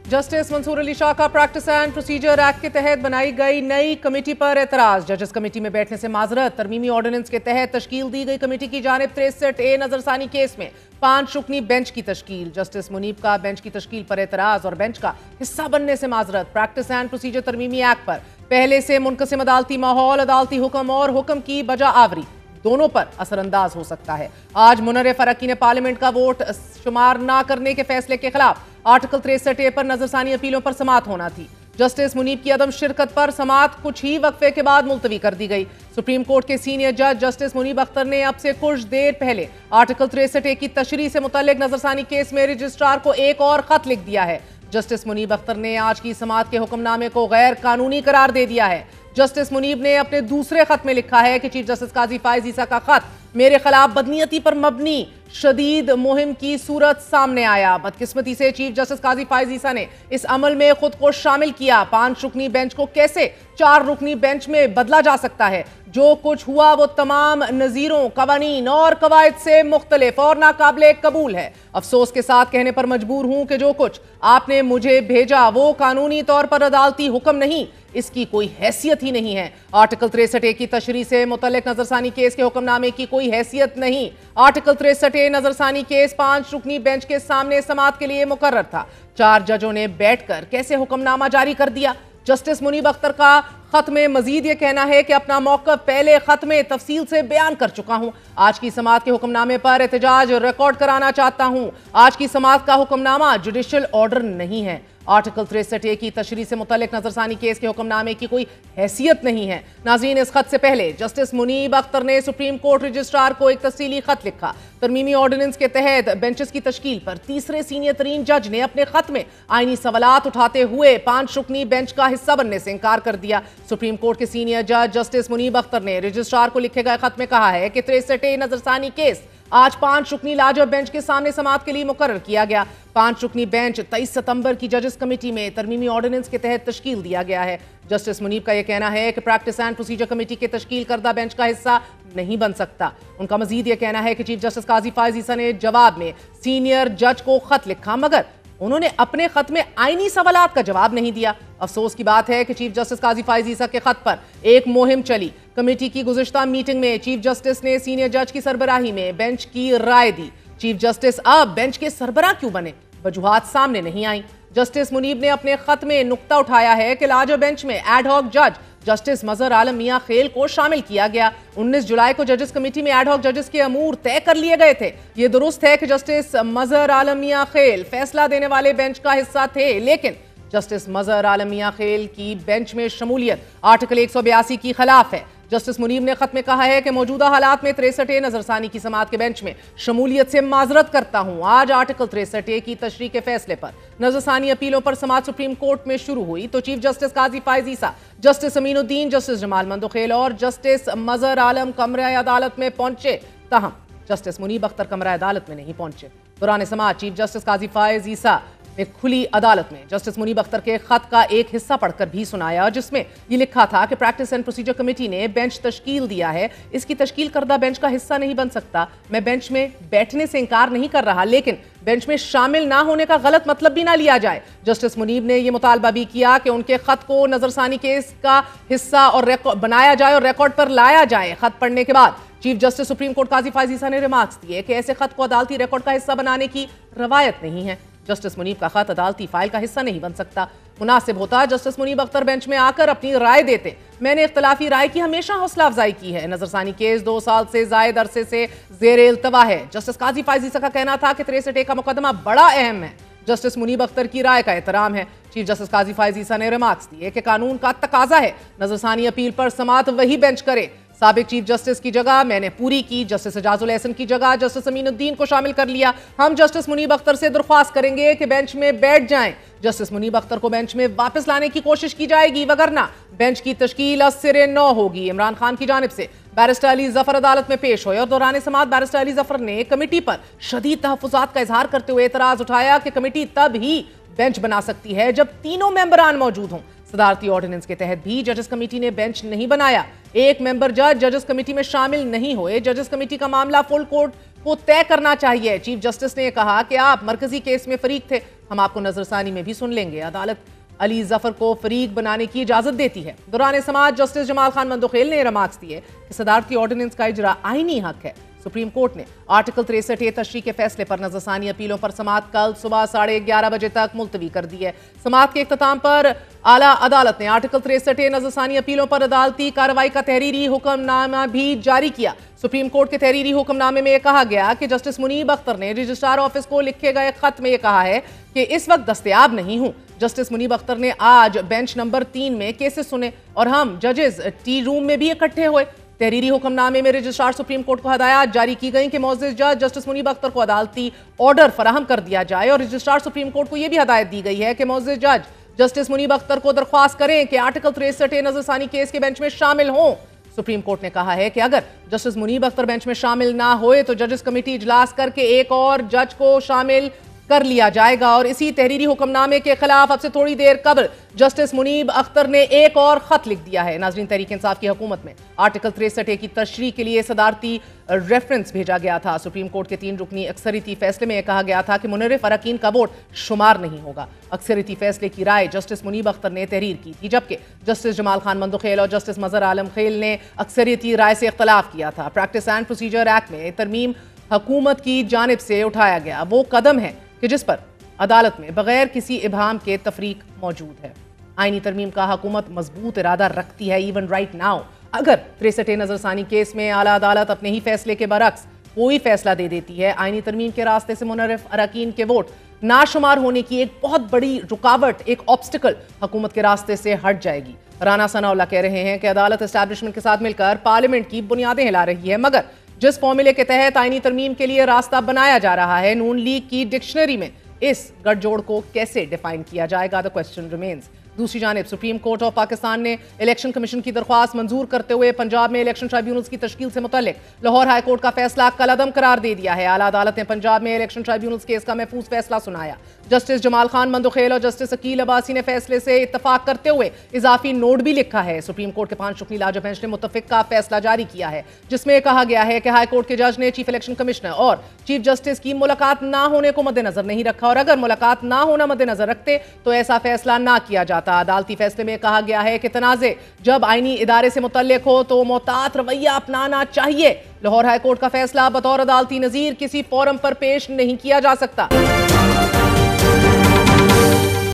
Justice Mansoor Ali Shah का practice and procedure act के तहत बनाई गई नई कमेटी पर एतराज। जजेस कमेटी में बैठने से माजरत। तरमीमी ऑर्डिनेंस के तहत तश्कील दी गई कमेटी की जानिब 63A नजरसानी केस में 5 रुकनी बेंच की तश्कील। जस्टिस मुनीब का बेंच की तश्कील पर एतराज और बेंच का हिस्सा बनने से माजरत। प्रैक्टिस एंड प्रोसीजर तरमीमी एक्ट पर पहले से मुनकसिम अदालती माहौल, अदालती हुक्म और हुक्म की बजा आवरी दोनों पर असरअंदाज हो सकता है। आज मुनर्रिफ अरकान पार्लियामेंट का वोट शुमार न करने के फैसले के खिलाफ आर्टिकल 63A पर नजरसानी अपीलों पर समाअत होना थी। जस्टिस मुनीब की अदम शिरकत पर समाअत कुछ ही वक्फे के बाद मुलतवी कर दी गई। सुप्रीम कोर्ट के सीनियर जज जस्टिस मुनीब अख्तर ने अब से कुछ देर पहले आर्टिकल 63A की तशरीह से मुतल्लिक नजरसानी केस में रजिस्ट्रार को एक और खत लिख दिया है। जस्टिस मुनीब अख्तर ने आज की समाअत के हुक्मनामे को गैर कानूनी करार दे दिया है। जस्टिस मुनीब ने अपने दूसरे खत में लिखा है कि चीफ जस्टिस काजी फायज ईसा का खत मेरे खिलाफ बदनीयती पर मबनी शदीद मुहिम की सूरत सामने आया। बदकिस्मती से चीफ जस्टिस काजी फायज ईसा ने इस अमल में खुद को शामिल किया। 5 रुकनी बेंच को कैसे 4 रुकनी बेंच में बदला जा सकता है? जो कुछ हुआ वो तमाम नजीरों, कवानीन और कवायद से मुख्तलिफ और नाकाबिले कबूल है। अफसोस के साथ कहने पर मजबूर हूं कि जो कुछ आपने मुझे भेजा वो कानूनी तौर पर अदालती हुक्म नहीं, इसकी कोई हैसियत ही नहीं है। आर्टिकल 63A की तशरीह से मुतल्लिक नजरसानी केस के हुक्मनामे की कोई हैसियत नहीं। आर्टिकल 63A नजरसानी केस 5 रुकनी बेंच के सामने समाअत के लिए मुकर्रर था। 4 जजों ने बैठकर कैसे हुक्मनामा जारी कर दिया? जस्टिस मुनीब अख्तर का खत में मजीद ये कहना है कि अपना मौक़िफ़ पहले खत में तफसील से बयान कर चुका हूं। आज की समाअत के हुक्मनामे पर एहतजाज रिकॉर्ड कराना चाहता हूं। आज की समाअत का हुक्मनामा जुडिशल ऑर्डर नहीं है। आर्टिकल 63A की तशरीह से मुतल्लिक नजरसानी केस के हुक्मनामे की कोई हैसियत नहीं है। नाज़रीन, इस खत से पहले जस्टिस मुनीब अख्तर ने सुप्रीम कोर्ट रजिस्ट्रार को एक तफसीली खत लिखा। तरमीमी ऑर्डिनेंस के तहत बेंचेस की तश्कील पर तीसरे सीनियर तरीन जज ने अपने खत में आईनी सवालात उठाते हुए 5 रुकनी बेंच का हिस्सा बनने से इनकार कर दिया। सुप्रीम कोर्ट के सीनियर जज जस्टिस मुनीब अख्तर ने रजिस्ट्रार को लिखे गए खत में कहा है कि 63A नजरसानी केस आज 5 रुकनी लाजब बेंच के सामने समाअत के लिए मुकर्रर किया गया। 5 रुकनी बेंच 23 सितंबर की जजेस कमेटी में तरमीमी ऑर्डिनेंस के तहत तश्कील दिया गया है। जस्टिस मुनीब का यह कहना है कि प्रैक्टिस एंड प्रोसीजर कमेटी के तश्कील करदा बेंच का हिस्सा नहीं बन सकता। उनका मजीद यह कहना है कि चीफ जस्टिस काजी फायज ईसा ने जवाब में सीनियर जज को खत लिखा, मगर उन्होंने अपने खत में आईनी सवालात का जवाब नहीं दिया। अफसोस की बात है कि चीफ जस्टिस काजी फायज ईसा के खत पर एक मुहिम चली। कमेटी की गुज़िश्ता मीटिंग में चीफ जस्टिस ने सीनियर जज की सरबराही में बेंच की राय दी। चीफ जस्टिस अब बेंच के सरबराह क्यों बने, वजूहात सामने नहीं आई। जस्टिस मुनीब ने अपने खत में नुक्ता उठाया है कि लाजब बेंच में एड हॉक जज जस्टिस मजहर आलम मियां खेल को शामिल किया गया। 19 जुलाई को जजेस कमेटी में एड हॉक जजेस के अमूर तय कर लिए गए थे। ये दुरुस्त है कि जस्टिस मजहर आलम मियां खेल फैसला देने वाले बेंच का हिस्सा थे, लेकिन जस्टिस मजहर आलम मियां खेल की बेंच में शमूलियत आर्टिकल 182 की खिलाफ है। जस्टिस मुनीब ने खत में कहा है कि मौजूदा हालात में 63A नजरसानी की समाअत के बेंच में शमूलियत से माजरत करता हूं। आज आर्टिकल 63A की तशरीह के फैसले पर नजरसानी अपीलों पर समाअत सुप्रीम कोर्ट में शुरू हुई तो चीफ जस्टिस काजी फायज ईसा, जस्टिस अमीनुद्दीन, जस्टिस जमाल मंदोखेल और जस्टिस मजहर आलम कमरे अदालत में पहुंचे। तहम जस्टिस मुनीब अख्तर कमरा अदालत में नहीं पहुंचे। दौरान समाअत चीफ जस्टिस काजी फायज ईसा ने खुली अदालत में जस्टिस मुनीब अख्तर के खत का एक हिस्सा पढ़कर भी सुनाया, जिसमें ये लिखा था कि प्रैक्टिस एंड प्रोसीजर कमेटी ने बेंच तश्कील दिया है, इसकी तश्कील करदा बेंच का हिस्सा नहीं बन सकता। मैं बेंच में बैठने से इनकार नहीं कर रहा, लेकिन बेंच में शामिल ना होने का गलत मतलब भी ना लिया जाए। जस्टिस मुनीब ने यह मुतालबा भी किया कि उनके खत को नजरसानी केस का हिस्सा और बनाया जाए और रिकॉर्ड पर लाया जाए। खत पढ़ने के बाद चीफ जस्टिस सुप्रीम कोर्ट काजी फायज ईसा ने रिमार्क्स दिए कि ऐसे खत को अदालती रिकॉर्ड का हिस्सा बनाने की रवायत नहीं है। जस्टिस मुनीब का खत अदालती फाइल का हिस्सा नहीं बन सकता। मुनासिब होता जस्टिस मुनीब अख्तर बेंच में आकर अपनी राय देते। मैंने इख्तलाफी राय की हमेशा हौसला अफजाई की है। नजरसानी केस 2 साल से जायद अरसे से जेर इल्तवा है। जस्टिस काजी फायज ईसा का कहना था कि 63A का मुकदमा बड़ा अहम है। जस्टिस मुनीब अख्तर की राय का एहतराम है। चीफ जस्टिस काजी फायज ईसा ने रिमार्क्स दिए कि कानून का तकाजा है नजरसानी अपील पर समाअत वही बेंच करे। साबिक चीफ जस्टिस की जगह मैंने पूरी की। जस्टिस एजाजुल एहसन की जगह जस्टिस अमीनुद्दीन को शामिल कर लिया। हम जस्टिस मुनीब अख्तर से दरख्वास्त करेंगे कि बेंच में बैठ जाएं। जस्टिस मुनीब अख्तर को बेंच में वापस लाने की कोशिश की जाएगी, वगरना बेंच की तश्कील अस्सिरे नौ होगी। इमरान खान की जानिब से बैरिस्टर अली जफर अदालत में पेश हुए और दौरान समाअत बैरिस्टर अली जफर ने कमेटी पर शदीद तहफ्फुज़ात का इजहार करते हुए एतराज उठाया कि कमेटी तब ही बेंच बना सकती है जब तीनों मेंबरान मौजूद हों। सदारती ऑर्डिनेंस के तहत भी जजेस कमेटी ने बेंच नहीं बनाया। एक मेंबर जज जजेस कमेटी में शामिल नहीं हुए। जजेस कमेटी का मामला फुल कोर्ट को तय करना चाहिए। चीफ जस्टिस ने कहा कि आप मरकजी केस में फरीक थे, हम आपको नजरसानी में भी सुन लेंगे। अदालत अली जफर को फरीक बनाने की इजाजत देती है। दौरान समाअत जस्टिस जमाल खान मंदोखेल ने रमाक्स दिए कि सदारती ऑर्डिनेंस का इजरा आईनी हक है। सुप्रीम कोर्ट ने आर्टिकल 63A तशरीह के फैसले पर नजरसानी अपीलों पर समाअत कल सुबह 11:30 बजे तक मुलतवी कर दी है। समाअत के इख्तिताम पर आला अदालत ने आर्टिकल 63A नजरसानी अपीलों पर अदालती कार्रवाई का तहरीरी हुक्मनामा भी जारी किया। सुप्रीम कोर्ट के तहरीरी हुक्मनामे में यह कहा गया कि जस्टिस मुनीब अख्तर ने रजिस्ट्रार ऑफिस को लिखे गए खत में यह कहा है कि इस वक्त दस्तयाब नहीं हूं। जस्टिस मुनीब अख्तर ने आज बेंच नंबर 3 में केसेस सुने और हम जजेस टी रूम में भी इकट्ठे हुए। तहरीरी हुक्मनामे में रजिस्ट्रार सुप्रीम कोर्ट को हदायत जारी की गई कि मौजूद जज जस्टिस मुनीब अख्तर को अदालती ऑर्डर फराहम कर दिया जाए और रजिस्ट्रार सुप्रीम कोर्ट को यह भी हदायत दी गई है कि मौजूद जज जस्टिस मुनीब अख्तर को दरख्वास्त करें कि आर्टिकल 63A नजरसानी केस के बेंच में शामिल हों। सुप्रीम कोर्ट ने कहा है कि अगर जस्टिस मुनीब अख्तर बेंच में शामिल ना होए तो जजेस कमेटी इजलास करके एक और जज को शामिल कर लिया जाएगा। और इसी तहरीरी हुक्मनामे के खिलाफ अब से थोड़ी देर कबल जस्टिस मुनीब अख्तर ने एक और खत लिख दिया है। नाजरीन, तहरीक इंसाफ की हुकूमत में आर्टिकल 63A की तशरीह के लिए सदारती रेफरेंस भेजा गया था। सुप्रीम कोर्ट के 3 रुकनी अक्सरियती फैसले में कहा गया था कि मुनर्रिफ अरकान का वोट शुमार नहीं होगा। अक्सरियती फैसले की राय जस्टिस मुनीब अख्तर ने तहरीर की थी, जबकि जस्टिस जमाल खान मंदोखेल और जस्टिस मजहर आलम खेल ने अक्सरियती राय से इख्तलाफ किया था। प्रैक्टिस एंड प्रोसीजर एक्ट में तरमीम हुकूमत की जानिब से उठाया गया वो कदम है कि जिस पर अदालत में बगैर किसी इबहाम के तफरीक मौजूद है। आईनी तरमीम का हुकूमत मजबूत इरादा रखती है। इवन राइट नाउ अगर 63A नजरसानी केस में आला अदालत अपने ही फैसले के बरक्स कोई फैसला दे देती है, आईनी तरमीम के रास्ते से मुनर्रिफ अरकान के वोट नाशुमार होने की एक बहुत बड़ी रुकावट, एक ऑब्स्टिकल हुकूमत के रास्ते से हट जाएगी। राना सनाउल्लाह कह रहे हैं कि अदालत एस्टैब्लिशमेंट के साथ मिलकर पार्लियामेंट की बुनियादें हिला रही है, मगर जिस फॉर्मूले के तहत आईनी तरमीम के लिए रास्ता बनाया जा रहा है, नून लीग की डिक्शनरी में इस गठजोड़ को कैसे डिफाइन किया जाएगा? The question remains. दूसरी जानिब सुप्रीम कोर्ट ऑफ पाकिस्तान ने इलेक्शन कमीशन की दरख्वास्त मंजूर करते हुए पंजाब में इलेक्शन ट्राइब्यूनल्स की तश्कील से मुतल्लिक लाहौर हाई कोर्ट का फैसला कलअदम करार दे दिया है। आला अदालत ने पंजाब में इलेक्शन ट्राइब्यूनल्स केस का महफूज फैसला सुनाया। जस्टिस जमाल खान मंदोखेल और जस्टिस अकील अब्बासी ने फैसले से इत्तफाक करते हुए इजाफी नोट भी लिखा है। सुप्रीम कोर्ट के 5 रुकनी लाजो बेंच ने मुत्तफिक का फैसला जारी किया है, जिसमें कहा गया है कि हाई कोर्ट के जज ने चीफ इलेक्शन कमिश्नर और चीफ जस्टिस की मुलाकात ना होने को मद्देनजर नहीं रखा और अगर मुलाकात ना होना मद्देनजर रखते तो ऐसा फैसला ना किया जाता। अदालती फैसले में कहा गया है कि तनाज़े जब आईनी इदारे से मुतल्लिक हो तो मोहतात रवैया अपनाना चाहिए। लाहौर हाई कोर्ट का फैसला बतौर अदालती नजीर किसी फोरम पर पेश नहीं किया जा सकता।